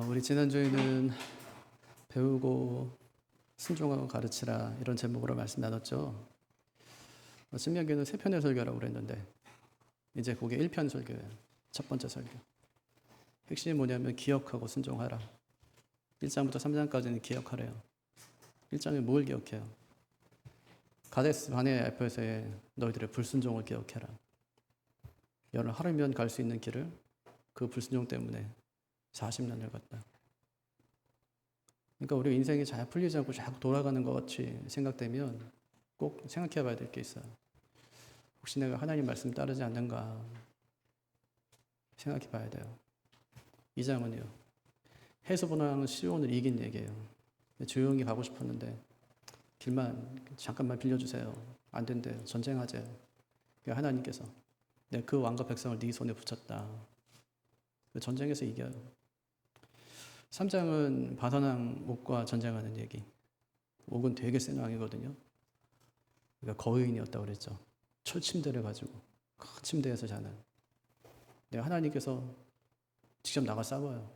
우리 지난주에는 배우고 순종하고 가르치라 이런 제목으로 말씀 나눴죠. 신명기는 3편의 설교라고 그랬는데 이제 그게 1편 설교예요. 첫 번째 설교. 핵심이 뭐냐면 기억하고 순종하라. 1장부터 3장까지는 기억하래요. 1장에 뭘 기억해요? 가데스 바네아 앞에서의 너희들의 불순종을 기억해라. 여러 하루면 갈 수 있는 길을 그 불순종 때문에 40년을 갔다. 그러니까 우리 인생이 잘 풀리지 않고 자꾸 돌아가는 것 같이 생각되면 꼭 생각해 봐야 될 게 있어요. 혹시 내가 하나님 말씀 따르지 않는가 생각해 봐야 돼요. 이 장은요, 헤스본왕 시온을 이긴 얘기예요. 조용히 가고 싶었는데 길만 잠깐만 빌려주세요. 안 된대요. 전쟁하재요. 그러니까 하나님께서 내가 그 왕과 백성을 네 손에 붙였다. 전쟁에서 이겨요. 3장은 바산왕 옥과 전쟁하는 얘기. 옥은 되게 센 왕이거든요. 그러니까 거인이었다고 그랬죠. 철침대를 가지고 큰 침대에서 자는. 내가 하나님께서 직접 나가 싸워요.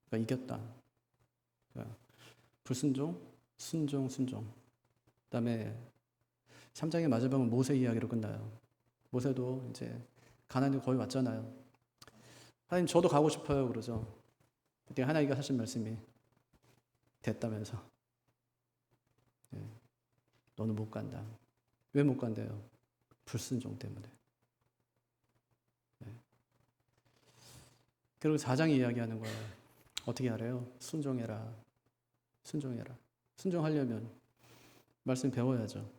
그러니까 이겼다. 그러니까 불순종, 순종. 그 다음에 3장의 마지막은 모세 이야기로 끝나요. 모세도 이제 가나안에 거의 왔잖아요. 하나님 저도 가고 싶어요 그러죠. 그때 하나님께서 하신 말씀이 됐다면서 너는 못 간다. 왜 못 간대요? 불순종 때문에. 그리고 4장이 이야기하는 거예요. 어떻게 하래요? 순종해라. 순종하려면 말씀 배워야죠.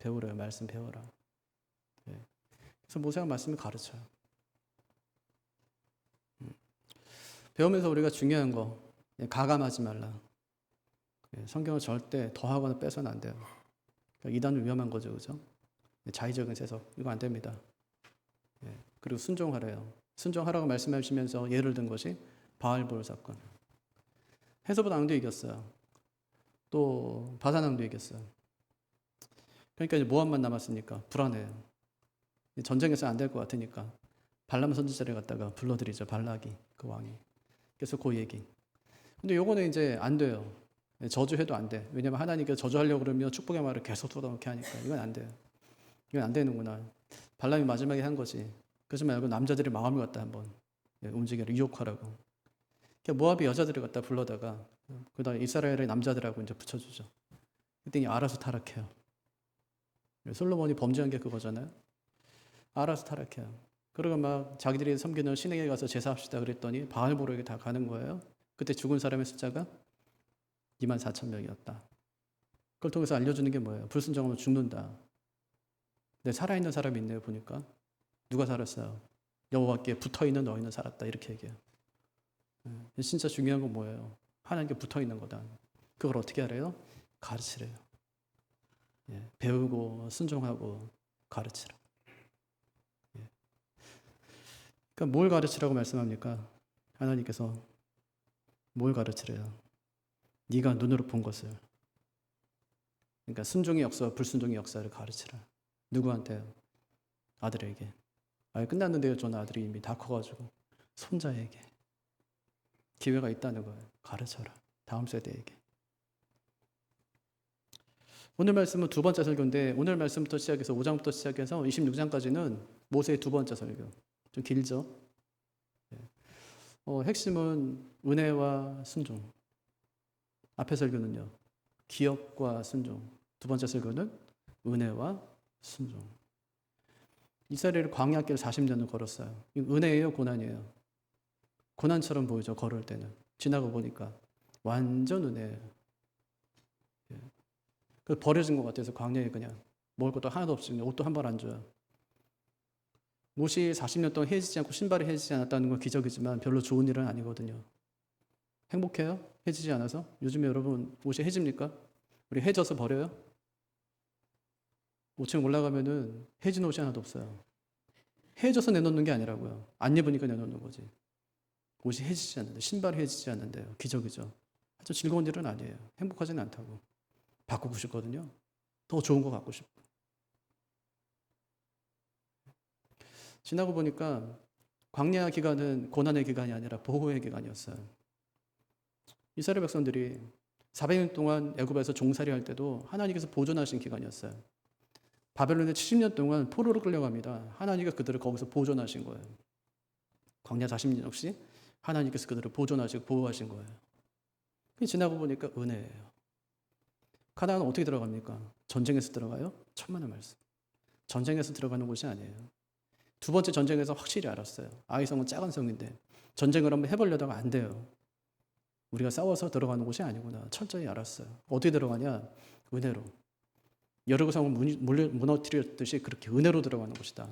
배우래요. 말씀 배워라. 그래서 모세가 말씀을 가르쳐요. 배우면서 우리가 중요한 거 가감하지 말라. 성경을 절대 더하거나 빼서는 안 돼요. 그러니까 이단은 위험한 거죠, 그죠? 자의적인 해석 이거 안 됩니다. 그리고 순종하래요. 순종하라고 말씀하시면서 예를 든 것이 바알볼 사건. 헤스본 왕도 이겼어요. 또 바산 왕도 이겼어요. 그러니까 이제 모압만 남았으니까 불안해요. 전쟁에서 안 될 것 같으니까 발람 선지자를 갖다가 불러들이죠. 발락이 그 왕이. 그래서 그 얘기. 근데 요거는 이제 안 돼요. 저주해도 안 돼. 왜냐면 하나님께서 저주하려고 그러면 축복의 말을 계속 쏟아놓게 하니까 이건 안 돼요. 이건 안 되는구나. 발람이 마지막에 한 거지. 그러지 말고 남자들의 마음을 갖다 한번 움직여라. 유혹하라고. 그러니까 모압의 여자들을 갖다 불러다가 그다음에 이스라엘의 남자들하고 이제 붙여주죠. 그랬더니 알아서 타락해요. 솔로몬이 범죄한 게 그거잖아요. 알아서 타락해요. 그리고 막 자기들이 섬기는 신에게 가서 제사합시다 그랬더니 바알보로에게 다 가는 거예요. 그때 죽은 사람의 숫자가 24,000명이었다. 그걸 통해서 알려주는 게 뭐예요? 불순종하면 죽는다. 근데 살아있는 사람이 있네요. 보니까 누가 살았어요? 여호와께 붙어있는 너희는 살았다. 이렇게 얘기해요. 진짜 중요한 건 뭐예요? 하나님께 붙어있는 거다. 그걸 어떻게 하래요? 가르치래요. 배우고 순종하고 가르치라. 그러니까 뭘 가르치라고 말씀합니까? 하나님께서 뭘 가르치래요? 네가 눈으로 본 것을. 그러니까 순종의 역사와 불순종의 역사를 가르치라. 누구한테요? 아들에게. 끝났는데요. 저는 아들이 이미 다 커가지고 손자에게 기회가 있다는 거예요. 가르쳐라. 다음 세대에게. 오늘 말씀은 두 번째 설교인데 오늘 말씀부터 시작해서 5장부터 시작해서 26장까지는 모세의 두 번째 설교. 좀 길죠? 핵심은 은혜와 순종. 앞에 설교는요. 기억과 순종. 두 번째 설교는 은혜와 순종. 이스라엘이 광야길 40년을 걸었어요. 은혜예요, 고난이에요? 고난처럼 보이죠, 걸을 때는. 지나고 보니까 완전 은혜예요. 버려진 것 같아서 광야에 그냥 먹을 것도 하나도 없이 옷도 한 벌 안 줘요. 옷이 40년 동안 해지지 않고 신발이 해지지 않았다는 건 기적이지만 별로 좋은 일은 아니거든요. 행복해요? 해지지 않아서? 요즘에 여러분 옷이 해집니까? 우리 해져서 버려요? 5층 올라가면은 해진 옷이 하나도 없어요. 해져서 내놓는 게 아니라고요. 안 입으니까 내놓는 거지. 옷이 해지지 않는데, 신발이 해지지 않는데요. 기적이죠. 아주 즐거운 일은 아니에요. 행복하지는 않다고. 바꾸고 싶거든요. 더 좋은 거 갖고 싶고. 지나고 보니까 광야 기간은 고난의 기간이 아니라 보호의 기간이었어요. 이스라엘 백성들이 400년 동안 애굽에서 종살이 할 때도 하나님께서 보존하신 기간이었어요. 바벨론에 70년 동안 포로로 끌려갑니다. 하나님께서 그들을 거기서 보존하신 거예요. 광야 40년 역시 하나님께서 그들을 보존하시고 보호하신 거예요. 지나고 보니까 은혜예요. 가나안은 어떻게 들어갑니까? 전쟁에서 들어가요? 천만의 말씀. 전쟁에서 들어가는 곳이 아니에요. 두 번째 전쟁에서 확실히 알았어요. 아이성은 작은 성인데 전쟁을 한번 해보려다가 안 돼요. 우리가 싸워서 들어가는 곳이 아니구나. 철저히 알았어요. 어떻게 들어가냐? 은혜로. 여리고성을 무너뜨렸듯이 그렇게 은혜로 들어가는 곳이다.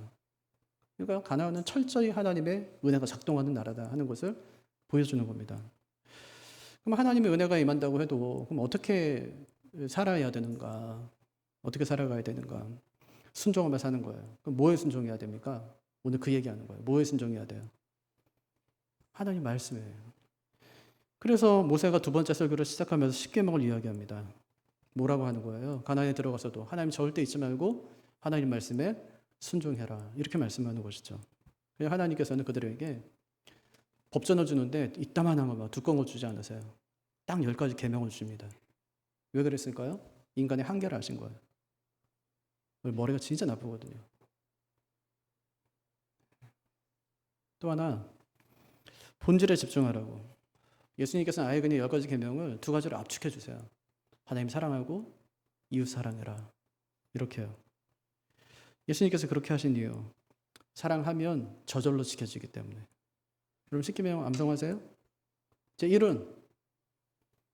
그러니까 가나안은 철저히 하나님의 은혜가 작동하는 나라다 하는 것을 보여주는 겁니다. 그럼 하나님의 은혜가 임한다고 해도 그럼 어떻게 살아야 되는가? 어떻게 살아가야 되는가? 순종하며 사는 거예요. 그럼 뭐에 순종해야 됩니까? 오늘 그 얘기하는 거예요. 뭐에 순종해야 돼요? 하나님 말씀이에요. 그래서 모세가 두 번째 설교를 시작하면서 십계명을 이야기합니다. 뭐라고 하는 거예요? 가나안에 들어가서도 하나님 절대 잊지 말고 하나님 말씀에 순종해라. 이렇게 말씀하는 것이죠. 하나님께서는 그들에게 법전을 주는데 이따만한 거 두꺼운 거 주지 않으세요. 딱 10가지 계명을 주십니다. 왜 그랬을까요? 인간의 한계를 아신 거예요. 머리가 진짜 나쁘거든요. 또 하나, 본질에 집중하라고. 예수님께서는 아예 그냥 10가지 계명을 2가지로 압축해 주세요. 하나님 사랑하고 이웃 사랑해라. 이렇게요. 예수님께서 그렇게 하신 이유, 사랑하면 저절로 지켜지기 때문에. 여러분 십계명 암송하세요? 제1은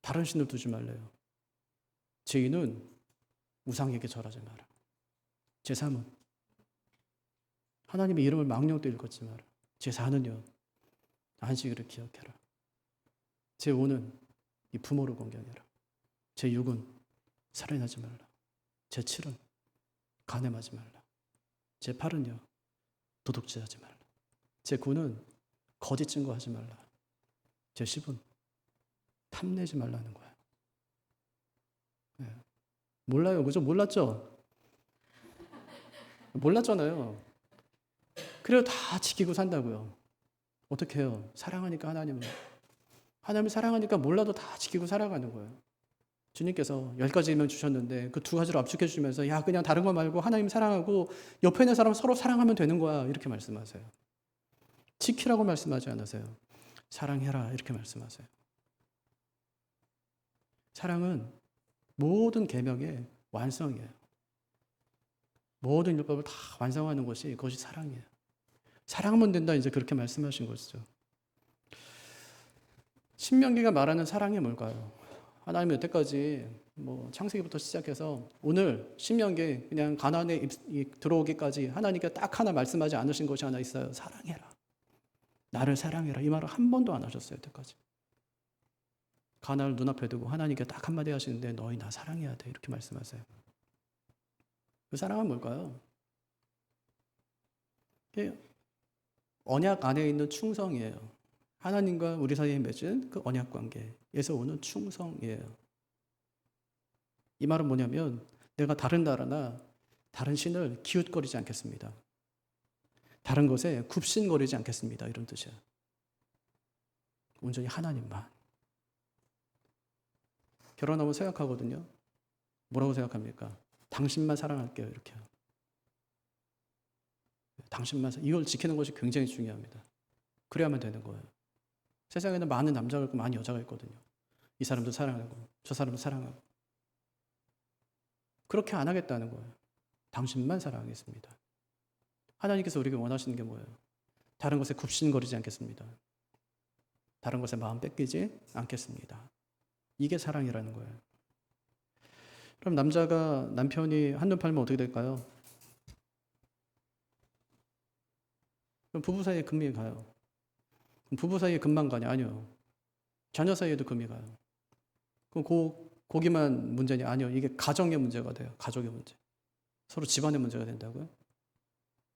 다른 신을 두지 말래요. 제2는 우상에게 절하지 마라. 제3은 하나님의 이름을 망령되이 읽지 마라. 제4는요, 안식일을 기억해라. 제5는 이 부모를 공경해라. 제6은 살인하지 말라. 제7은 간음하지 말라. 제8은요, 도둑질하지 말라. 제9는 거짓 증거하지 말라. 제10은 탐내지 말라는 거예요. 네. 몰라요, 그죠? 몰랐죠? 몰랐잖아요. 그래도 다 지키고 산다고요. 어떻게 해요? 사랑하니까 하나님을 사랑하니까 몰라도 다 지키고 살아가는 거예요. 주님께서 10가지만 주셨는데 그 2가지로 압축해 주시면서 야 그냥 다른 거 말고 하나님 사랑하고 옆에 있는 사람 서로 사랑하면 되는 거야 이렇게 말씀하세요. 지키라고 말씀하지 않으세요. 사랑해라 이렇게 말씀하세요. 사랑은 모든 계명의 완성이에요. 모든 율법을 다 완성하는 것이 그것이 사랑이에요. 사랑하면 된다 이제 그렇게 말씀하신 것이죠. 신명기가 말하는 사랑이 뭘까요? 하나님이 여태까지 창세기부터 시작해서 오늘 신명기 그냥 가나안에 들어오기까지 하나님께 딱 하나 말씀하지 않으신 것이 하나 있어요. 사랑해라. 나를 사랑해라. 이 말을 한 번도 안 하셨어요. 여태까지. 가나안을 눈앞에 두고 하나님께 딱 한마디 하시는데 너희 나 사랑해야 돼. 이렇게 말씀하세요. 그 사랑은 뭘까요? 언약 안에 있는 충성이에요. 하나님과 우리 사이에 맺은 그 언약 관계에서 오는 충성이에요. 이 말은 뭐냐면 내가 다른 나라나 다른 신을 기웃거리지 않겠습니다. 다른 것에 굽신거리지 않겠습니다. 이런 뜻이에요. 온전히 하나님만. 결혼하면 생각하거든요. 뭐라고 생각합니까? 당신만 사랑할게요. 이렇게요. 당신만 이걸 지키는 것이 굉장히 중요합니다. 그래야만 되는 거예요. 세상에는 많은 남자가 있고 많은 여자가 있거든요. 이 사람도 사랑하고 저 사람도 사랑하고. 그렇게 안 하겠다는 거예요. 당신만 사랑하겠습니다. 하나님께서 우리에게 원하시는 게 뭐예요? 다른 것에 굽신거리지 않겠습니다. 다른 것에 마음 뺏기지 않겠습니다. 이게 사랑이라는 거예요. 그럼 남자가 남편이 한눈 팔면 어떻게 될까요? 그럼 부부 사이에 금이 가요. 부부 사이에 금만 가냐? 아니요. 자녀 사이에도 금이 가요. 그럼 거기만 문제냐? 아니요. 이게 가정의 문제가 돼요. 가족의 문제. 서로 집안의 문제가 된다고요?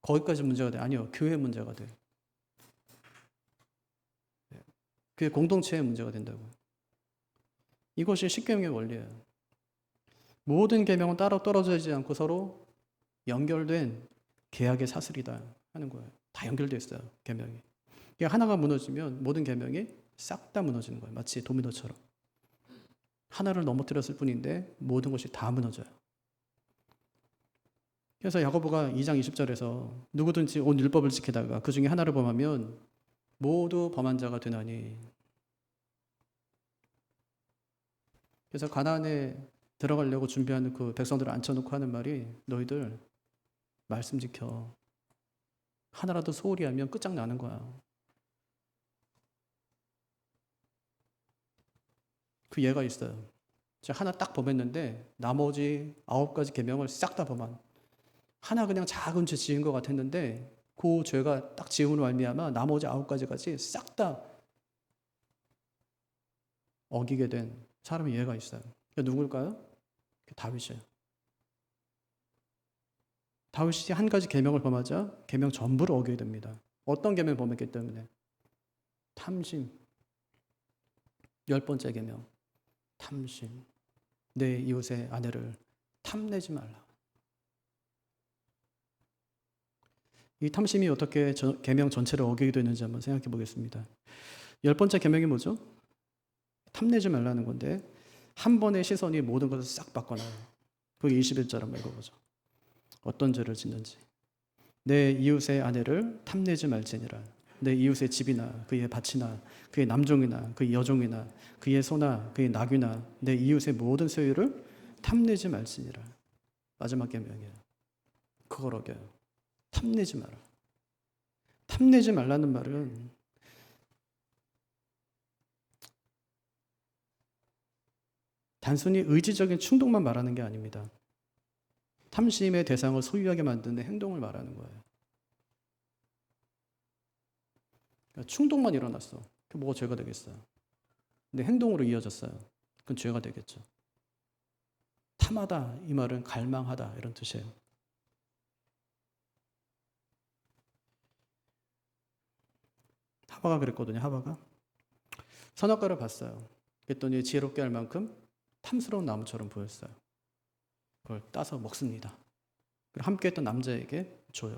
거기까지 문제가 돼요? 아니요. 교회 문제가 돼요. 그게 공동체의 문제가 된다고요. 이것이 십계명의 원리예요. 모든 계명은 따로 떨어지지 않고 서로 연결된 계약의 사슬이다 하는 거예요. 다 연결되어 있어요. 계명이. 하나가 무너지면 모든 계명이 싹 다 무너지는 거예요. 마치 도미노처럼. 하나를 넘어뜨렸을 뿐인데 모든 것이 다 무너져요. 그래서 야고보가 2장 20절에서 누구든지 온 율법을 지키다가 그 중에 하나를 범하면 모두 범한 자가 되나니. 그래서 가나안에 들어가려고 준비하는 그 백성들을 앉혀놓고 하는 말이, 너희들 말씀 지켜. 하나라도 소홀히 하면 끝장나는 거야. 그 예가 있어요. 제가 하나 딱 범했는데 나머지 9가지 계명을 싹 다 범한, 하나 그냥 작은 죄 지은 것 같았는데 그 죄가 딱 지음으로 말미암아 나머지 9가지까지 싹 다 어기게 된 사람의 예가 있어요. 누굴까요? 다윗이에요. 다윗이 한 가지 계명을 범하자 계명 전부를 어기게 됩니다. 어떤 계명을 범했기 때문에? 탐심. 10번째 계명, 탐심. 내 이웃의 아내를 탐내지 말라. 이 탐심이 어떻게 계명 전체를 어기게 되는지 한번 생각해 보겠습니다. 10번째 계명이 뭐죠? 탐내지 말라는 건데 한 번의 시선이 모든 것을 싹 바꿔놔요. 그게 21절 한번 읽어보죠. 어떤 죄를 짓는지. 내 이웃의 아내를 탐내지 말지니라. 내 이웃의 집이나 그의 밭이나 그의 남종이나 그의 여종이나 그의 소나 그의 나귀나 내 이웃의 모든 소유를 탐내지 말지니라. 마지막 계명이에요. 그걸 어겨요. 탐내지 마라. 탐내지 말라는 말은 단순히 의지적인 충동만 말하는 게 아닙니다. 탐심의 대상을 소유하게 만드는 행동을 말하는 거예요. 그러니까 충동만 일어났어. 그게 뭐가 죄가 되겠어요? 근데 행동으로 이어졌어요. 그건 죄가 되겠죠. 탐하다 이 말은 갈망하다 이런 뜻이에요. 하바가 그랬거든요. 하바가 선악과를 봤어요. 그랬더니 지혜롭게 할 만큼 탐스러운 나무처럼 보였어요. 그걸 따서 먹습니다. 그리고 함께했던 남자에게 줘요.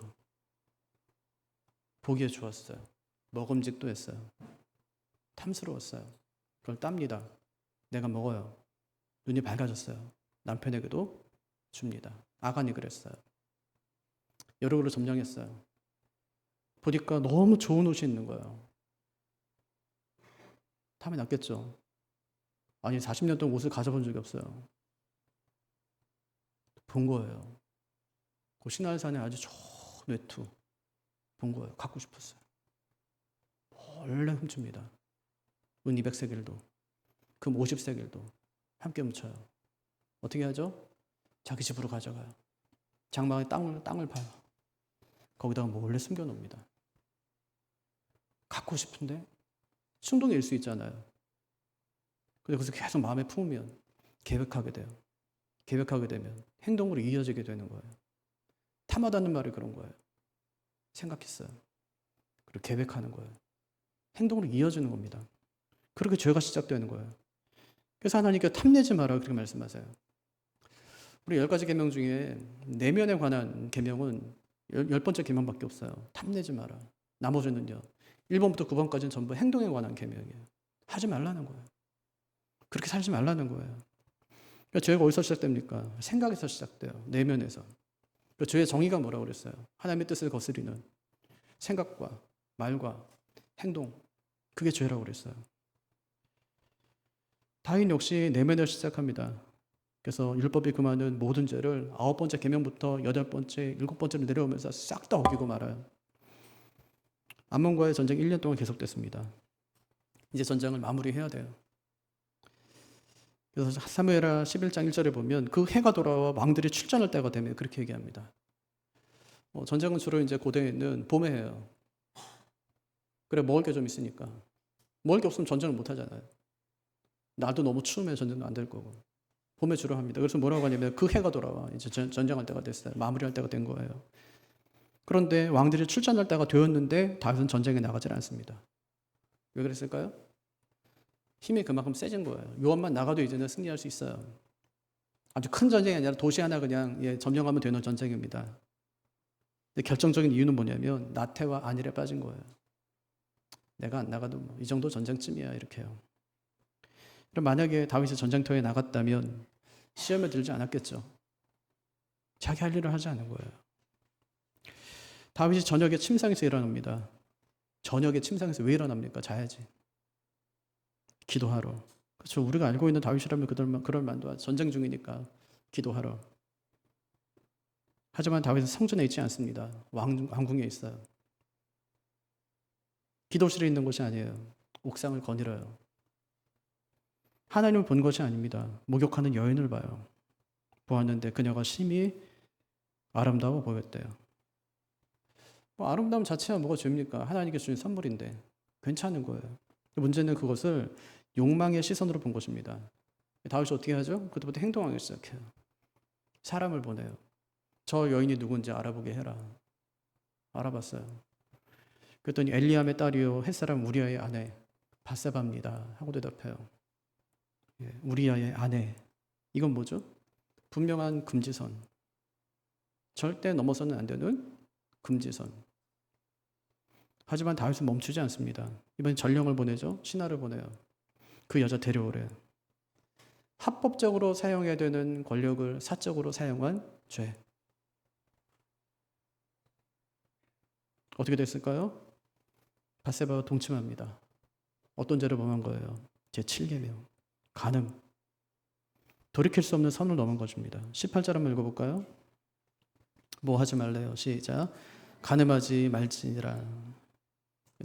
보기에 좋았어요. 먹음직도 했어요. 탐스러웠어요. 그걸 땁니다. 내가 먹어요. 눈이 밝아졌어요. 남편에게도 줍니다. 아간이 그랬어요. 여러 걸로 점령했어요. 보니까 너무 좋은 옷이 있는 거예요. 탐이 났겠죠. 아니 40년 동안 옷을 가져본 적이 없어요. 본 거예요. 그 시날산에 아주 좋은 외투 본 거예요. 갖고 싶었어요. 원래 훔칩니다. 은 200세겔도 금 50세겔도 함께 훔쳐요. 어떻게 하죠? 자기 집으로 가져가요. 장막에 땅을 파요. 거기다가 몰래 숨겨놓습니다. 갖고 싶은데 충동이 일 수 있잖아요. 근데 그래서 계속 마음에 품으면 계획하게 돼요. 계획하게 되면 행동으로 이어지게 되는 거예요. 탐하다는 말이 그런 거예요. 생각했어요. 그리고 계획하는 거예요. 행동으로 이어지는 겁니다. 그렇게 죄가 시작되는 거예요. 그래서 하나님께서 탐내지 마라 그렇게 말씀하세요. 우리 10가지 계명 중에 내면에 관한 계명은 10번째 계명밖에 없어요. 탐내지 마라. 나머지는요. 1번부터 9번까지는 전부 행동에 관한 계명이에요. 하지 말라는 거예요. 그렇게 살지 말라는 거예요. 그러니까 죄가 어디서 시작됩니까? 생각에서 시작돼요. 내면에서. 그러니까 죄의 정의가 뭐라고 그랬어요? 하나님의 뜻을 거스리는 생각과 말과 행동. 그게 죄라고 그랬어요. 다윈 역시 내면에서 시작합니다. 그래서 율법이 금하는 모든 죄를 9번째 계명부터 8번째, 7번째로 내려오면서 싹 다 어기고 말아요. 암몬과의 전쟁이 1년 동안 계속됐습니다. 이제 전쟁을 마무리해야 돼요. 그래서 사무엘하 11장 1절에 보면 그 해가 돌아와 왕들이 출전할 때가 되면 그렇게 얘기합니다. 전쟁은 주로 이제 고대에는 봄에 해요. 그래 먹을 게 좀 있으니까. 먹을 게 없으면 전쟁을 못 하잖아요. 날도 너무 추우면 전쟁도 안 될 거고. 봄에 주로 합니다. 그래서 뭐라고 하냐면 그 해가 돌아와 이제 전쟁할 때가 됐어요. 마무리할 때가 된 거예요. 그런데 왕들이 출전할 때가 되었는데 다윗은 전쟁에 나가질 않습니다. 왜 그랬을까요? 힘이 그만큼 세진 거예요. 요한만 나가도 이제는 승리할 수 있어요. 아주 큰 전쟁이 아니라 도시 하나 그냥 점령하면 되는 전쟁입니다. 근데 결정적인 이유는 뭐냐면 나태와 안일에 빠진 거예요. 내가 안 나가도 이 정도 전쟁쯤이야 이렇게요. 그럼 만약에 다윗이 전쟁터에 나갔다면 시험에 들지 않았겠죠. 자기 할 일을 하지 않은 거예요. 다윗이 저녁에 침상에서 일어납니다. 저녁에 침상에서 왜 일어납니까? 자야지. 기도하러. 그렇죠. 우리가 알고 있는 다윗이라면 그럴 만도 하죠. 전쟁 중이니까 기도하러. 하지만 다윗은 성전에 있지 않습니다. 왕궁에 있어요. 기도실에 있는 곳이 아니에요. 옥상을 거닐어요. 하나님을 본 것이 아닙니다. 목욕하는 여인을 봐요. 보았는데 그녀가 심히 아름다워 보였대요. 아름다움 자체가 뭐가 죄입니까? 하나님께 주신 선물인데 괜찮은 거예요. 문제는 그것을 욕망의 시선으로 본 것입니다. 다윗이 어떻게 하죠? 그때부터 행동하기 시작해요. 사람을 보내요. 저 여인이 누군지 알아보게 해라. 알아봤어요. 그랬더니 엘리암의 딸이요 햇사람 우리아의 아내 밧세바입니다 하고 대답해요. 우리아의 아내. 이건 뭐죠? 분명한 금지선. 절대 넘어서는 안 되는 금지선. 하지만 다윗은 멈추지 않습니다. 이번엔 전령을 보내죠. 신하를 보내요. 그 여자 데려오래요. 합법적으로 사용해야 되는 권력을 사적으로 사용한 죄. 어떻게 됐을까요? 밧세바와 동침합니다. 어떤 죄를 범한 거예요? 제7계명. 간음. 돌이킬 수 없는 선을 넘은 것입니다. 18절 한번 읽어볼까요? 뭐 하지 말래요? 시작. 간음하지 말지니라.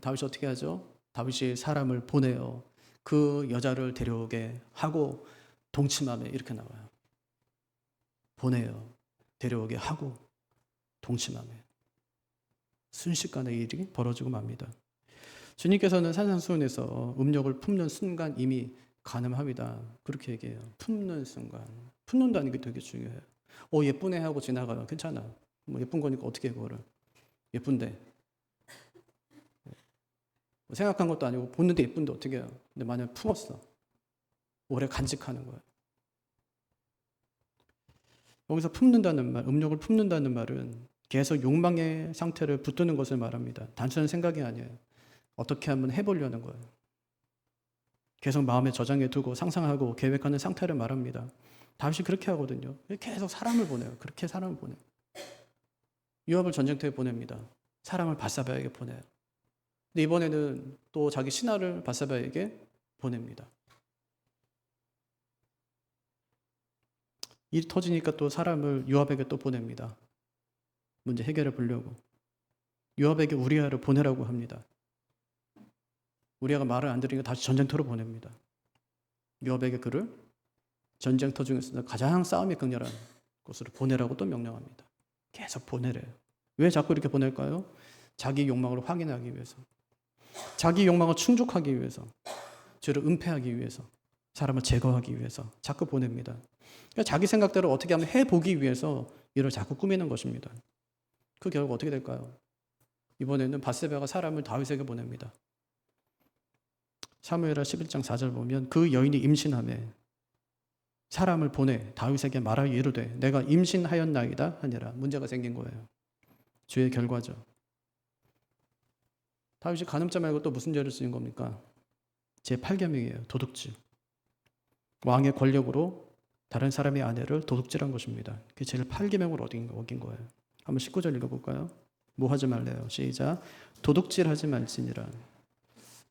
다윗이 어떻게 하죠? 다윗이 사람을 보내요. 그 여자를 데려오게 하고 동침하며 이렇게 나와요. 보내요. 데려오게 하고 동침하며. 순식간에 일이 벌어지고 맙니다. 주님께서는 산상수훈에서 음욕을 품는 순간 이미 간음합니다. 그렇게 얘기해요. 품는 순간. 품는다는 게 되게 중요해요. 예쁘네 하고 지나가요. 괜찮아. 뭐 예쁜 거니까 어떻게 해, 그거를. 예쁜데. 생각한 것도 아니고 보는데 예쁜데 어떻게 해요. 근데 만약 품었어. 오래 간직하는 거예요. 여기서 품는다는 말, 음욕을 품는다는 말은 계속 욕망의 상태를 붙드는 것을 말합니다. 단순한 생각이 아니에요. 어떻게 하면 해보려는 거예요. 계속 마음에 저장해 두고 상상하고 계획하는 상태를 말합니다. 다윗이 그렇게 하거든요. 계속 사람을 보내요. 그렇게 사람을 보내요. 요압을 전쟁터에 보냅니다. 사람을 밧세바에게 보내요. 근데 이번에는 또 자기 신하를 밧세바에게 보냅니다. 일이 터지니까 또 사람을 요압에게 또 보냅니다. 문제 해결해 보려고. 요압에게 우리아를 보내라고 합니다. 우리아가 말을 안 들으니까 다시 전쟁터로 보냅니다. 요압에게 그를 전쟁터 중에서 가장 싸움이 극렬한 곳으로 보내라고 또 명령합니다. 계속 보내래요. 왜 자꾸 이렇게 보낼까요? 자기 욕망을 확인하기 위해서. 자기 욕망을 충족하기 위해서. 죄를 은폐하기 위해서. 사람을 제거하기 위해서 자꾸 보냅니다. 그러니까 자기 생각대로 어떻게 하면 해보기 위해서 이를 자꾸 꾸미는 것입니다. 그 결과 어떻게 될까요? 이번에는 밧세바가 사람을 다윗에게 보냅니다. 사무엘하 11장 4절 보면 그 여인이 임신하매 사람을 보내 다윗에게 말하여 이르되 내가 임신하였나이다 하니라. 문제가 생긴 거예요. 죄의 결과죠. 다윗이 간음죄 말고 또 무슨 죄를 지은 겁니까? 제8계명이에요. 도둑질. 왕의 권력으로 다른 사람의 아내를 도둑질한 것입니다. 그게 제8계명을 어긴 거예요. 한번 19절 읽어볼까요? 뭐 하지 말래요? 시작. 도둑질하지 말지니라.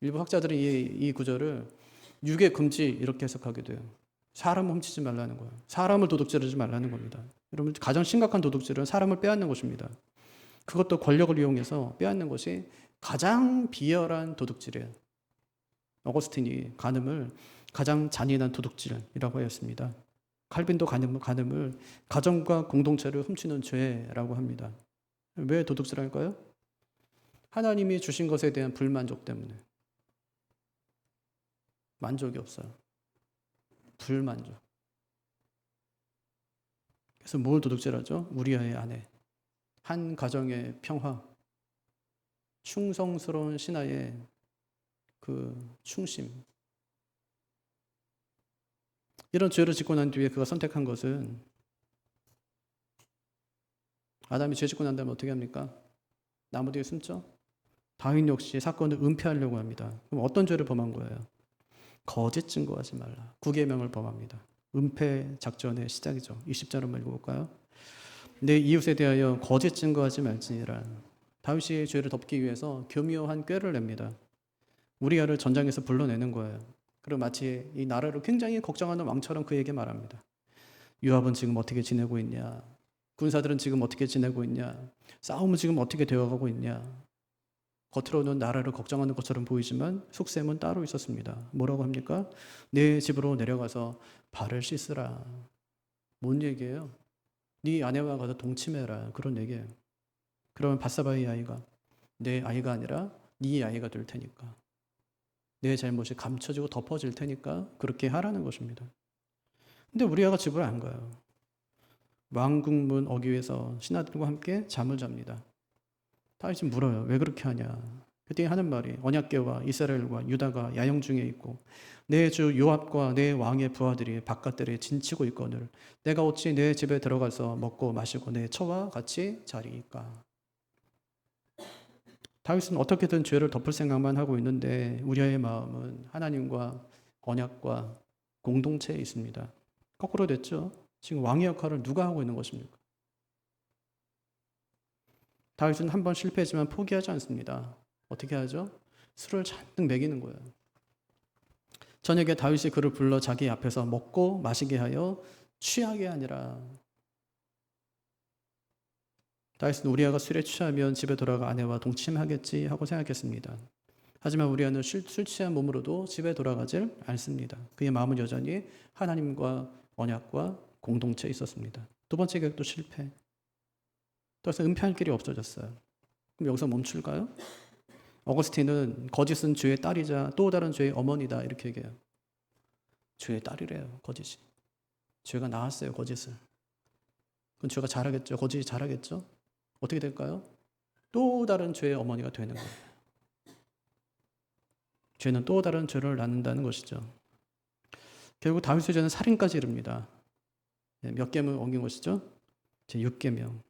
일부 학자들은 이 구절을 유괴 금지 이렇게 해석하기도 해요. 사람을 훔치지 말라는 거예요. 사람을 도둑질하지 말라는 겁니다. 여러분 가장 심각한 도둑질은 사람을 빼앗는 것입니다. 그것도 권력을 이용해서 빼앗는 것이 가장 비열한 도둑질이에요. 어거스틴이 간음을 가장 잔인한 도둑질이라고 하였습니다. 칼빈도 간음을 가정과 공동체를 훔치는 죄라고 합니다. 왜 도둑질할까요? 하나님이 주신 것에 대한 불만족 때문에. 만족이 없어요. 불만족. 그래서 뭘 도둑질하죠? 우리아의 아내. 한 가정의 평화. 충성스러운 신하의 그 충심. 이런 죄를 짓고 난 뒤에 그가 선택한 것은 아담이 죄 짓고 난 다음에 어떻게 합니까? 나무 뒤에 숨죠? 다윗 역시 사건을 은폐하려고 합니다. 그럼 어떤 죄를 범한 거예요? 거짓 증거하지 말라. 9계명을 범합니다. 은폐 작전의 시작이죠. 20절 한번 읽어볼까요? 내 이웃에 대하여 거짓 증거하지 말지니라. 다윗이 죄를 덮기 위해서 교묘한 꾀를 냅니다. 우리아를 전장에서 불러내는 거예요. 그리고 마치 이 나라를 굉장히 걱정하는 왕처럼 그에게 말합니다. 요압은 지금 어떻게 지내고 있냐? 군사들은 지금 어떻게 지내고 있냐? 싸움은 지금 어떻게 되어가고 있냐? 겉으로는 나라를 걱정하는 것처럼 보이지만 속셈은 따로 있었습니다. 뭐라고 합니까? 내 집으로 내려가서 발을 씻으라. 뭔 얘기예요? 네 아내와 가서 동침해라. 그런 얘기예요. 그러면 바사바의 아이가 내 아이가 아니라 네 아이가 될 테니까. 내 잘못이 감춰지고 덮어질 테니까 그렇게 하라는 것입니다. 근데 우리아가 집을 안 가요. 왕궁문 어귀에서 신하들과 함께 잠을 잡니다. 다윗이 물어요. 왜 그렇게 하냐? 그때 하는 말이 언약궤와 이스라엘과 유다가 야영 중에 있고 내 주 요압과 내 왕의 부하들이 바깥들에 진치고 있거늘 내가 어찌 내 집에 들어가서 먹고 마시고 내 처와 같이 자리이까? 다윗은 어떻게든 죄를 덮을 생각만 하고 있는데 우리아의 마음은 하나님과 언약과 공동체에 있습니다. 거꾸로 됐죠. 지금 왕의 역할을 누가 하고 있는 것입니까? 다윗은 한 번 실패했지만 포기하지 않습니다. 어떻게 하죠? 술을 잔뜩 먹이는 거예요. 저녁에 다윗이 그를 불러 자기 앞에서 먹고 마시게 하여 취하게 하니라. 다윗은 우리아가 술에 취하면 집에 돌아가 아내와 동침하겠지 하고 생각했습니다. 하지만 우리아는 술 취한 몸으로도 집에 돌아가질 않습니다. 그의 마음은 여전히 하나님과 언약과 공동체에 있었습니다. 두 번째 계획도 실패. 더 이상 은폐할 길이 없어졌어요. 그럼 여기서 멈출까요? 어거스틴은 거짓은 죄의 딸이자 또 다른 죄의 어머니다 이렇게 얘기해요. 죄의 딸이래요. 거짓이. 죄가 낳았어요. 거짓을. 그럼 죄가 자라겠죠. 거짓이 자라겠죠. 어떻게 될까요? 또 다른 죄의 어머니가 되는 거예요. 죄는 또 다른 죄를 낳는다는 것이죠. 결국 다윗의 죄는 살인까지 이릅니다. 몇 계명을 옮긴 것이죠? 제 6계명.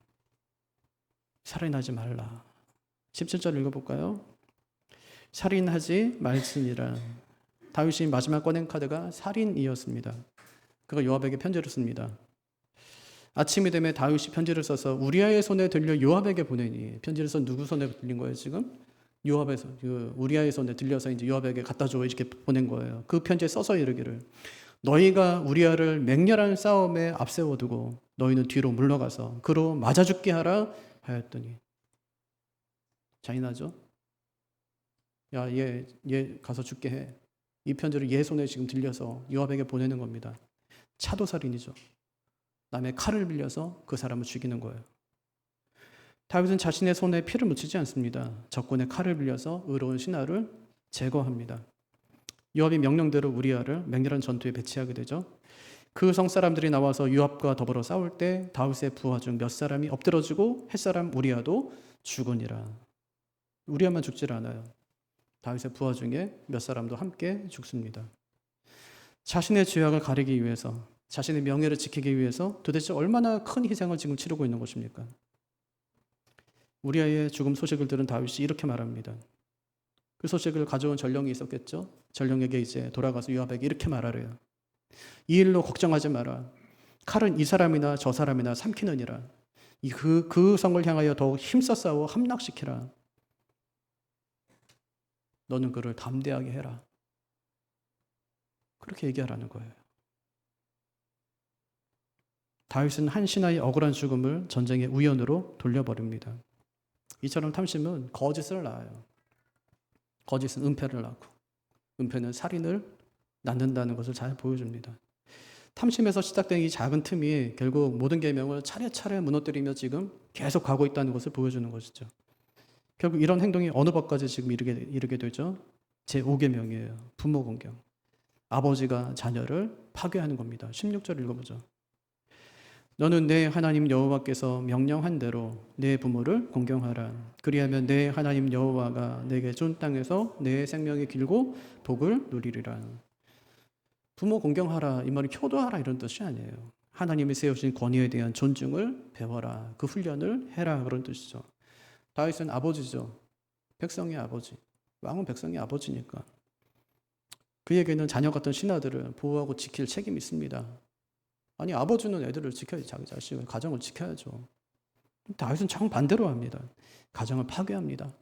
살인하지 말라. 17절 읽어볼까요? 살인하지 말지니라. 다윗이 마지막 꺼낸 카드가 살인이었습니다. 그가 요압에게 편지를 씁니다. 아침이 되면 다윗이 편지를 써서 우리아의 손에 들려 요압에게 보내니. 편지를 써 누구 손에 들린 거예요 지금? 요압에서 우리아의 손에 들려서 이제 요압에게 갖다 줘 이렇게 보낸 거예요. 그 편지에 써서 이르기를 너희가 우리아를 맹렬한 싸움에 앞세워두고 너희는 뒤로 물러가서 그로 맞아 죽게 하라 하였더니. 잔인하죠? 야, 얘 가서 죽게 해. 이 편지를 얘 손에 지금 들려서 요압에게 보내는 겁니다. 차도살인이죠. 남의 칼을 빌려서 그 사람을 죽이는 거예요. 다윗은 자신의 손에 피를 묻히지 않습니다. 적군의 칼을 빌려서 의로운 신하를 제거합니다. 요압이 명령대로 우리아를 맹렬한 전투에 배치하게 되죠. 그 성 사람들이 나와서 요압과 더불어 싸울 때 다윗의 부하 중 몇 사람이 엎드러지고 햇사람 우리아도 죽으니라. 우리아만 죽질 않아요. 다윗의 부하 중에 몇 사람도 함께 죽습니다. 자신의 죄악을 가리기 위해서, 자신의 명예를 지키기 위해서 도대체 얼마나 큰 희생을 지금 치르고 있는 것입니까? 우리아의 죽음 소식을 들은 다윗이 이렇게 말합니다. 그 소식을 가져온 전령이 있었겠죠? 전령에게 이제 돌아가서 요압에게 이렇게 말하래요. 이 일로 걱정하지 마라. 칼은 이 사람이나 저 사람이나 삼키느니라. 그 성을 향하여 더욱 힘써 싸워 함락시키라. 너는 그를 담대하게 해라. 그렇게 얘기하라는 거예요. 다윗은 한 신하의 억울한 죽음을 전쟁의 우연으로 돌려버립니다. 이처럼 탐심은 거짓을 낳아요. 거짓은 은폐를 낳고 은폐는 살인을 낳는다는 것을 잘 보여줍니다. 탐심에서 시작된 이 작은 틈이 결국 모든 계명을 차례차례 무너뜨리며 지금 계속 가고 있다는 것을 보여주는 것이죠. 결국 이런 행동이 어느 법까지 지금 이르게 되죠? 제5계명이에요. 부모 공경. 아버지가 자녀를 파괴하는 겁니다. 16절 읽어보죠. 너는 내 하나님 여호와께서 명령한 대로 내 부모를 공경하라. 그리하면 내 하나님 여호와가 내게 준 땅에서 내 생명이 길고 복을 누리리라. 부모 공경하라 이 말이 효도하라 이런 뜻이 아니에요. 하나님이 세우신 권위에 대한 존중을 배워라. 그 훈련을 해라 그런 뜻이죠. 다윗은 아버지죠. 백성의 아버지. 왕은 백성의 아버지니까. 그에게는 자녀 같은 신하들을 보호하고 지킬 책임이 있습니다. 아니, 아버지는 애들을 지켜야지, 자기 자식을, 가정을 지켜야죠. 다윗은 정반대로 합니다. 가정을 파괴합니다.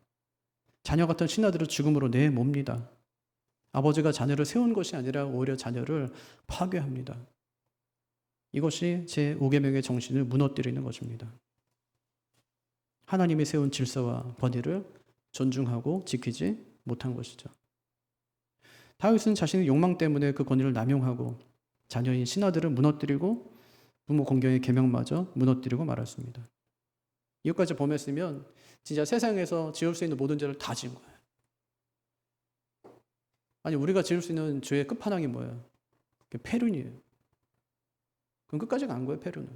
자녀 같은 신하들을 죽음으로 내몹니다. 아버지가 자녀를 세운 것이 아니라 오히려 자녀를 파괴합니다. 이것이 제5계명의 정신을 무너뜨리는 것입니다. 하나님이 세운 질서와 법리를 존중하고 지키지 못한 것이죠. 다윗은 자신의 욕망 때문에 그 권위를 남용하고 자녀인 신하들을 무너뜨리고 부모 공경의 계명마저 무너뜨리고 말았습니다. 이것까지 범했으면 진짜 세상에서 지을 수 있는 모든 죄를 다 지은 거예요. 아니, 우리가 지을 수 있는 죄의 끝판왕이 뭐예요? 패륜이에요. 그럼 끝까지 간 거예요, 패륜은.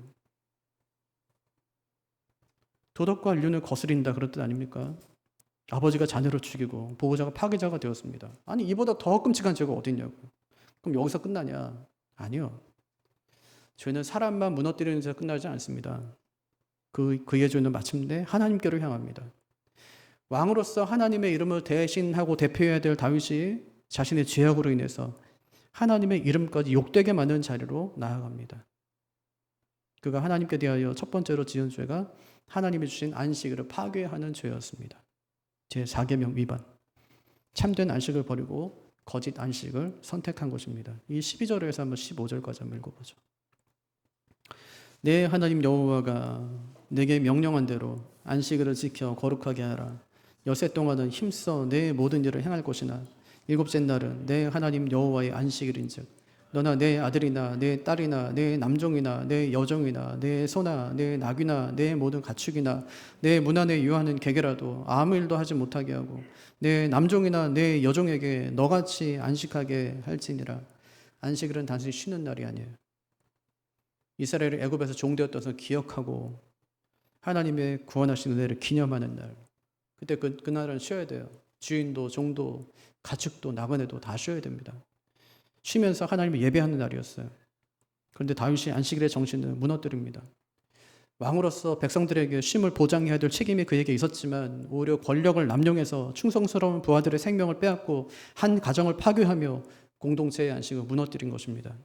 도덕과 윤을 거스린다 그런 뜻 아닙니까? 아버지가 자녀를 죽이고 보호자가 파괴자가 되었습니다. 아니, 이보다 더 끔찍한 죄가 어디 있냐고. 그럼 여기서 끝나냐? 아니요. 죄는 사람만 무너뜨리는 데서 끝나지 않습니다. 그의 죄는 마침내 하나님께로 향합니다. 왕으로서 하나님의 이름을 대신하고 대표해야 될 다윗이 자신의 죄악으로 인해서 하나님의 이름까지 욕되게 만든 자리로 나아갑니다. 그가 하나님께 대하여 첫 번째로 지은 죄가 하나님이 주신 안식일을 파괴하는 죄였습니다. 제4계명 위반. 참된 안식을 버리고 거짓 안식을 선택한 것입니다. 이 12절에서 한번 15절까지 한번 읽어보죠. 내 하나님 여호와가 내게 명령한 대로 안식일을 지켜 거룩하게 하라. 엿새 동안은 힘써 내 모든 일을 행할 것이나 일곱째 날은 내 하나님 여호와의 안식일인즉 너나 내 아들이나 내 딸이나 내 남종이나 내 여종이나 내 소나 내 낙이나 내 모든 가축이나 내 문 안에 유하는 개개라도 아무 일도 하지 못하게 하고 내 남종이나 내 여종에게 너같이 안식하게 할지니라. 안식일은 단순히 쉬는 날이 아니에요. 이스라엘이 애굽에서 종되었던 것을 기억하고 하나님의 구원하신 은혜를 기념하는 날. 그때 그날은 쉬어야 돼요. 주인도 종도 가축도 나그네도 다 쉬어야 됩니다. 쉬면서 하나님을 예배하는 날이었어요. 그런데 다윗이 안식일의 정신을 무너뜨립니다. 왕으로서 백성들에게 쉼을 보장해야 될 책임이 그에게 있었지만 오히려 권력을 남용해서 충성스러운 부하들의 생명을 빼앗고 한 가정을 파괴하며 공동체의 안식을 무너뜨린 것입니다.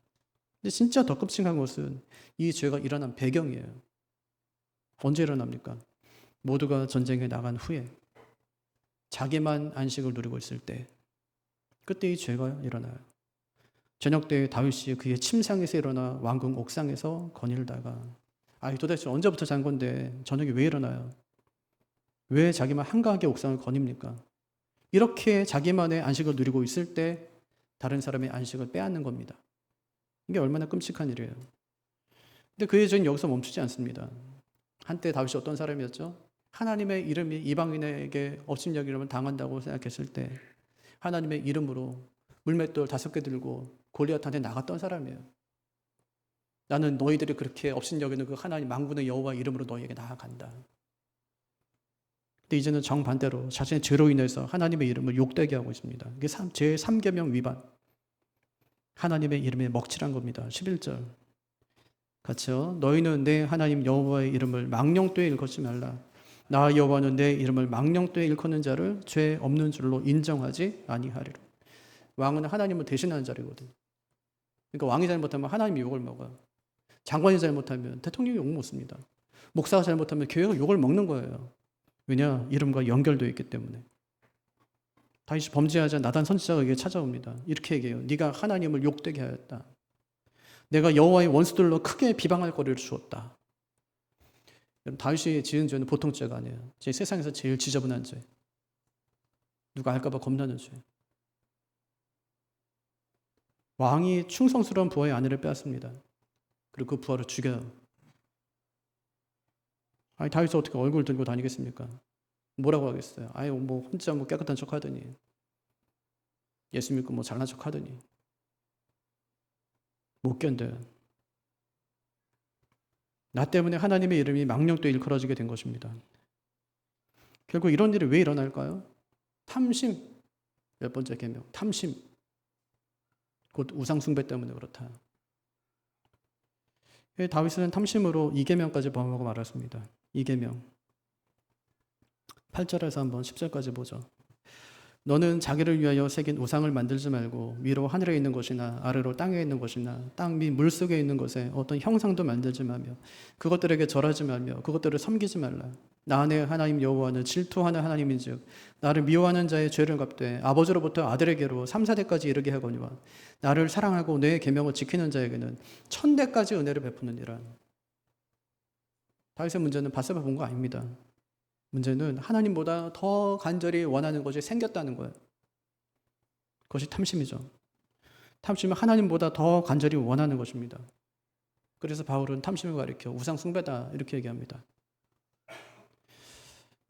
근데 진짜 더 끔찍한 것은 이 죄가 일어난 배경이에요. 언제 일어납니까? 모두가 전쟁에 나간 후에 자기만 안식을 누리고 있을 때 그때 이 죄가 일어나요. 저녁 때 다윗이 그의 침상에서 일어나 왕궁 옥상에서 거닐다가 도대체 언제부터 잔 건데 저녁에 왜 일어나요? 왜 자기만 한가하게 옥상을 거닙니까? 이렇게 자기만의 안식을 누리고 있을 때 다른 사람의 안식을 빼앗는 겁니다. 이게 얼마나 끔찍한 일이에요. 근데 그의 죄는 여기서 멈추지 않습니다. 한때 다윗이 어떤 사람이었죠? 하나님의 이름이 이방인에게 업신여김을 당한다고 생각했을 때 하나님의 이름으로 물맷돌 5개 들고 골리앗한테 나갔던 사람이에요. 나는 너희들이 그렇게 업신여기는 그 하나님 만군의 여호와 이름으로 너희에게 나아간다. 근데 이제는 정반대로 자신의 죄로 인해서 하나님의 이름을 욕되게 하고 있습니다. 이게 제3계명 위반. 하나님의 이름에 먹칠한 겁니다. 11절 같이요. 너희는 내 하나님 여호와의 이름을 망령되이 일컫지 말라. 나 여호와는 내 이름을 망령되이 일컫는 자를 죄 없는 줄로 인정하지 아니하리라. 왕은 하나님을 대신하는 자리거든요. 그러니까 왕이 잘못하면 하나님이 욕을 먹어요. 장관이 잘못하면 대통령이 욕 먹습니다. 목사가 잘못하면 교회가 욕을 먹는 거예요. 왜냐? 이름과 연결되어 있기 때문에. 다윗이 범죄하자 나단 선지자가 그에게 찾아옵니다. 이렇게 얘기해요. 네가 하나님을 욕되게 하였다. 내가 여호와의 원수들로 크게 비방할 거리를 주었다. 다윗이 지은 죄는 보통 죄가 아니에요. 제 세상에서 제일 지저분한 죄. 누가 알까 봐 겁나는 죄. 왕이 충성스러운 부하의 아내를 빼앗습니다. 그리고 그 부하를 죽여요. 다윗이 어떻게 얼굴 들고 다니겠습니까? 뭐라고 하겠어요? 혼자 깨끗한 척 하더니 예수 믿고 잘난 척 하더니 못 견뎌요. 나 때문에 하나님의 이름이 망령되이 일컬어지게 된 것입니다. 결국 이런 일이 왜 일어날까요? 탐심. 몇 번째 계명. 탐심. 곧 우상숭배 때문에 그렇다. 다윗은 탐심으로 2계명까지 범하고 말았습니다. 2계명 8절에서 한번 10절까지 보죠. 너는 자기를 위하여 새긴 우상을 만들지 말고 위로 하늘에 있는 것이나 아래로 땅에 있는 것이나 땅 및 물속에 있는 것에 어떤 형상도 만들지 말며 그것들에게 절하지 말며 그것들을 섬기지 말라. 나 내 하나님 여호와는 질투하는 하나님인즉 나를 미워하는 자의 죄를 갚되 아버지로부터 아들에게로 3, 4대까지 이르게 하거니와 나를 사랑하고 내 계명을 지키는 자에게는 1000대까지 은혜를 베푸느니라. 다윗의 문제는 바세바 본 거 아닙니다. 문제는 하나님보다 더 간절히 원하는 것이 생겼다는 거예요. 그것이 탐심이죠. 탐심은 하나님보다 더 간절히 원하는 것입니다. 그래서 바울은 탐심을 가리켜 우상 숭배다 이렇게 얘기합니다.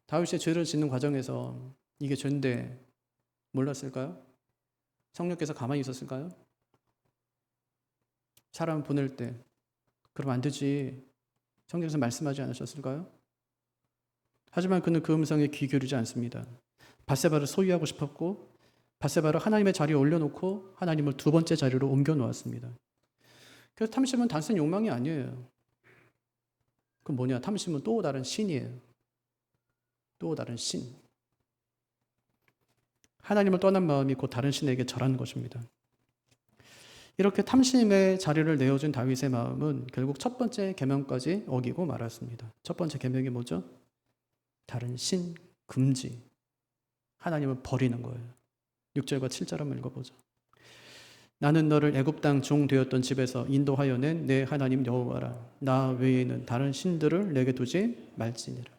다윗이 죄를 짓는 과정에서 이게 죄인데 몰랐을까요? 성령께서 가만히 있었을까요? 사람 보낼 때 그러면 안 되지. 성경에서 말씀하지 않으셨을까요? 하지만 그는 그 음성에 귀 기울이지 않습니다. 밧세바를 소유하고 싶었고 밧세바를 하나님의 자리에 올려놓고 하나님을 두 번째 자리로 옮겨 놓았습니다. 그래서 탐심은 단순히 욕망이 아니에요. 그럼 뭐냐? 탐심은 또 다른 신이에요. 또 다른 신. 하나님을 떠난 마음이 곧 다른 신에게 절하는 것입니다. 이렇게 탐심의 자리를 내어준 다윗의 마음은 결국 첫 번째 계명까지 어기고 말았습니다. 첫 번째 계명이 뭐죠? 다른 신, 금지. 하나님을 버리는 거예요. 6절과 7절 한번 읽어보죠. 나는 너를 애굽 땅 종 되었던 집에서 인도하여 낸 내 하나님 여호와라. 나 외에는 다른 신들을 내게 두지 말지니라.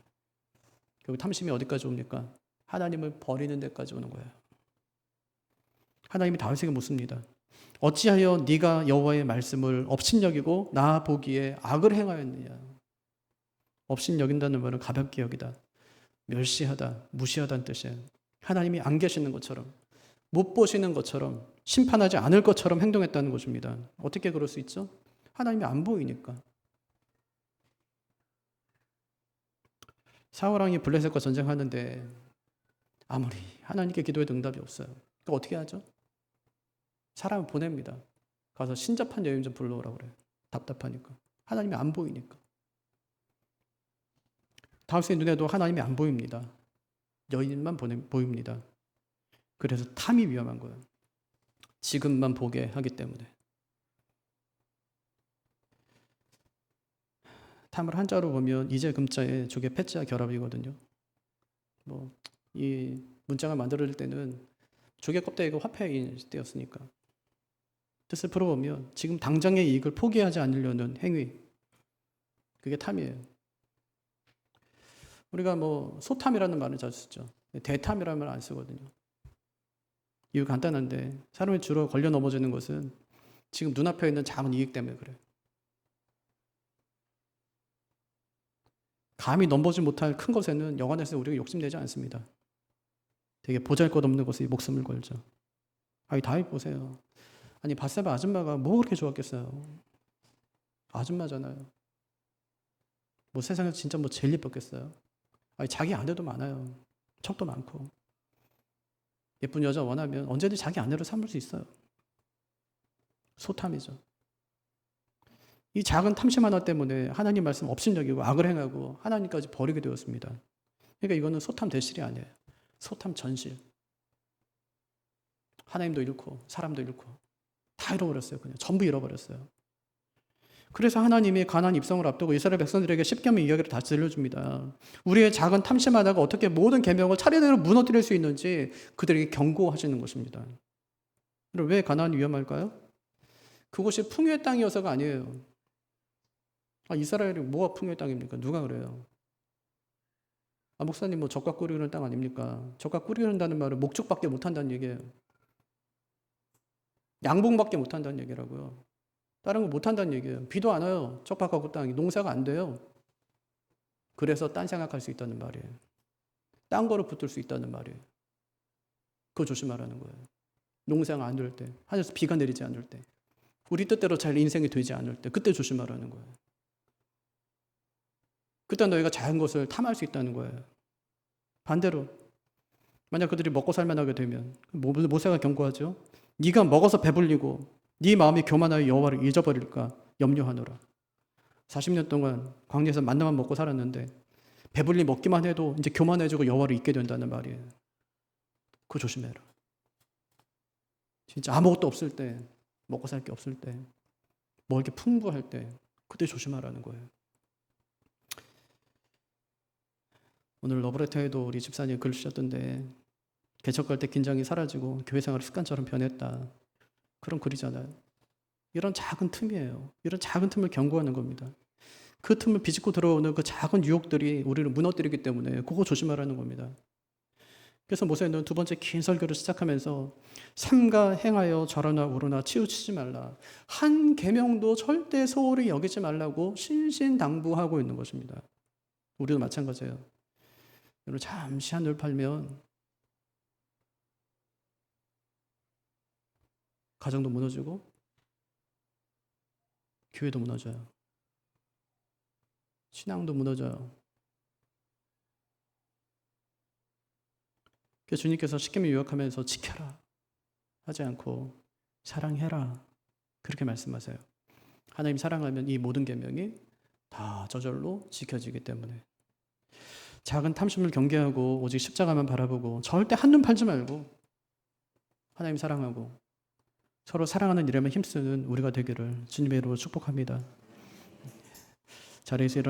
결국 탐심이 어디까지 옵니까? 하나님을 버리는 데까지 오는 거예요. 하나님이 다윗에게 묻습니다. 어찌하여 네가 여호와의 말씀을 업신여기고 나 보기에 악을 행하였느냐. 업신여긴다는 말은 가볍게 여기다, 멸시하다, 무시하다는 뜻이에요. 하나님이 안 계시는 것처럼, 못 보시는 것처럼, 심판하지 않을 것처럼 행동했다는 것입니다. 어떻게 그럴 수 있죠? 하나님이 안 보이니까. 사울왕이 블레셋과 전쟁하는데 아무리 하나님께 기도해도 응답이 없어요. 그러니까 어떻게 하죠? 사람을 보냅니다. 가서 신접한 여인 좀 불러오라고 그래요. 답답하니까. 하나님이 안 보이니까. 다윗의 눈에도 하나님이 안 보입니다. 여인만 보입니다. 그래서 탐이 위험한 거예요. 지금만 보게 하기 때문에. 탐을 한자로 보면 이제 금자에 조개 패자 결합이거든요. 이 문장을 만들 때는 조개 껍데기가 화폐인 때였으니까. 뜻을 풀어보면 지금 당장의 이익을 포기하지 않으려는 행위. 그게 탐이에요. 우리가 소탐이라는 말을 자주 쓰죠. 대탐이라는 말을 안 쓰거든요. 이유 간단한데 사람이 주로 걸려 넘어지는 것은 지금 눈앞에 있는 작은 이익 때문에 그래요. 감히 넘보지 못할 큰 것에는 영안에서 우리가 욕심내지 않습니다. 되게 보잘것없는 것에 목숨을 걸죠. 아니 다윗 보세요. 아니 밧세바 아줌마가 뭐 그렇게 좋았겠어요. 아줌마잖아요. 세상에서 진짜 제일 예뻤겠어요. 아니 자기 아내도 많아요. 척도 많고. 예쁜 여자 원하면 언제든지 자기 아내로 삼을 수 있어요. 소탐이죠. 이 작은 탐심 하나 때문에 하나님 말씀 업신여기고 악을 행하고 하나님까지 버리게 되었습니다. 그러니까 이거는 소탐 대실이 아니에요. 소탐 전실. 하나님도 잃고 사람도 잃고 다 잃어버렸어요. 그냥 전부 잃어버렸어요. 그래서 하나님이 가나안 입성을 앞두고 이스라엘 백성들에게 십계명 이야기를 다 들려줍니다. 우리의 작은 탐심 하나가 어떻게 모든 계명을 차례대로 무너뜨릴 수 있는지 그들에게 경고하시는 것입니다. 왜 가나안이 위험할까요? 그곳이 풍요의 땅이어서가 아니에요. 이스라엘이 뭐가 풍요의 땅입니까? 누가 그래요? 목사님 젖과 꿀이 흐르는 땅 아닙니까? 젖과 꿀이 흐른다는 말은 목축밖에 못한다는 얘기예요. 양봉밖에 못한다는 얘기라고요. 다른 거 못한다는 얘기예요. 비도 안 와요. 척박하고 땅이. 농사가 안 돼요. 그래서 딴 생각할 수 있다는 말이에요. 딴 거로 붙을 수 있다는 말이에요. 그거 조심하라는 거예요. 농사가 안 될 때, 하늘에서 비가 내리지 않을 때, 우리 뜻대로 잘 인생이 되지 않을 때, 그때 조심하라는 거예요. 그때 너희가 작은 것을 탐할 수 있다는 거예요. 반대로 만약 그들이 먹고 살만하게 되면 모세가 경고하죠. 네가 먹어서 배불리고 네 마음이 교만하여 여호와를 잊어버릴까 염려하노라. 40년 동안 광야에서 만나만 먹고 살았는데 배불리 먹기만 해도 이제 교만해지고 여호와를 잊게 된다는 말이에요. 그거 조심해라. 진짜 아무것도 없을 때, 먹고 살 게 없을 때, 뭐 이렇게 풍부할 때, 그때 조심하라는 거예요. 오늘 러브레터에도 우리 집사님 글 주셨던데, 개척할 때 긴장이 사라지고 교회 생활이 습관처럼 변했다. 그런 글이잖아요. 이런 작은 틈이에요. 이런 작은 틈을 경고하는 겁니다. 그 틈을 비집고 들어오는 그 작은 유혹들이 우리를 무너뜨리기 때문에 그거 조심하라는 겁니다. 그래서 모세는 두 번째 긴 설교를 시작하면서 삼가 행하여 절하나 오르나 치우치지 말라. 한 계명도 절대 소홀히 여기지 말라고 신신당부하고 있는 것입니다. 우리도 마찬가지예요. 여러분 잠시 한눈 팔면 가정도 무너지고 교회도 무너져요. 신앙도 무너져요. 그래서 주님께서 십계명 유혹하면서 지켜라 하지 않고 사랑해라 그렇게 말씀하세요. 하나님 사랑하면 이 모든 계명이 다 저절로 지켜지기 때문에 작은 탐심을 경계하고 오직 십자가만 바라보고 절대 한눈 팔지 말고 하나님 사랑하고 서로 사랑하는 일에만 힘쓰는 우리가 되기를 주님의 이름으로 축복합니다. 자리에서